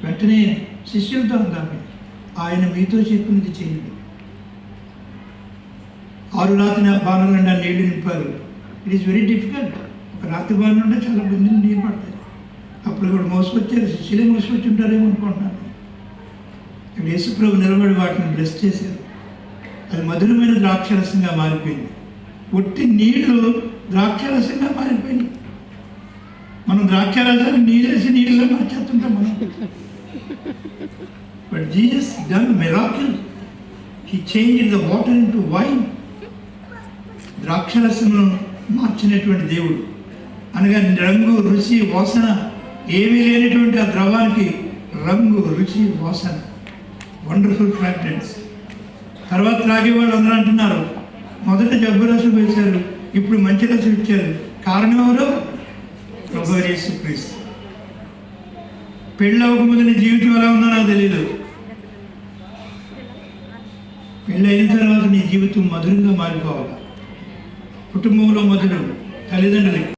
వెంటనే శిష్యులతో ఉందామె, ఆయన మీతో చెప్పినది చేయండి. 6 రాత్రి బాణం నిండా నీళ్లు నింపారు. It is very difficult. ఒక రాత్రి బాణం నుండి చాలా బిందులు నీళ్ళు పడతాయి. అప్పుడు కూడా మోసుకొచ్చారు, శిష్యులే మోసుకొచ్చి ఉంటారేమో అనుకుంటున్నాను. ఇక్కడ యేసుప్రభు నిలబడి వాటిని బ్లెస్ చేశారు. అది మధురమైన ద్రాక్షరసంగా మారిపోయింది. ఒట్టి నీళ్లు ద్రాక్షరసంగా మారిపోయింది. మనం ద్రాక్షరసాన్ని నీళ్ళేసి నీళ్ళలో మార్చేస్తుంటాం మనం. But Jesus done miracle. He changed the water into wine. ద్రాక్షరసమును మార్చినటువంటి దేవుడు. అనగా రంగు, రుచి, వాసన ఏమీ లేనటువంటి ఆ ద్రవానికి రంగు, రుచి, వాసన, వండర్ఫుల్ ఫ్రాగ్రెన్స్. తర్వాత త్రాగేవాళ్ళు అందరూ అంటున్నారు, మొదట జబ్బు రసం వేశారు, ఇప్పుడు మంచి రసం ఇచ్చారు. కారణం ఎవరు? ప్రభువు యేసుక్రీస్తు. పెళ్ళి అవ్వకముందు నీ జీవితం ఎలా ఉందో నాకు తెలియదు. పెళ్ళి అయిన తర్వాత నీ జీవితం మధురంగా మారిపోవాలి. కుటుంబంలో మధురం, తల్లిదండ్రులకి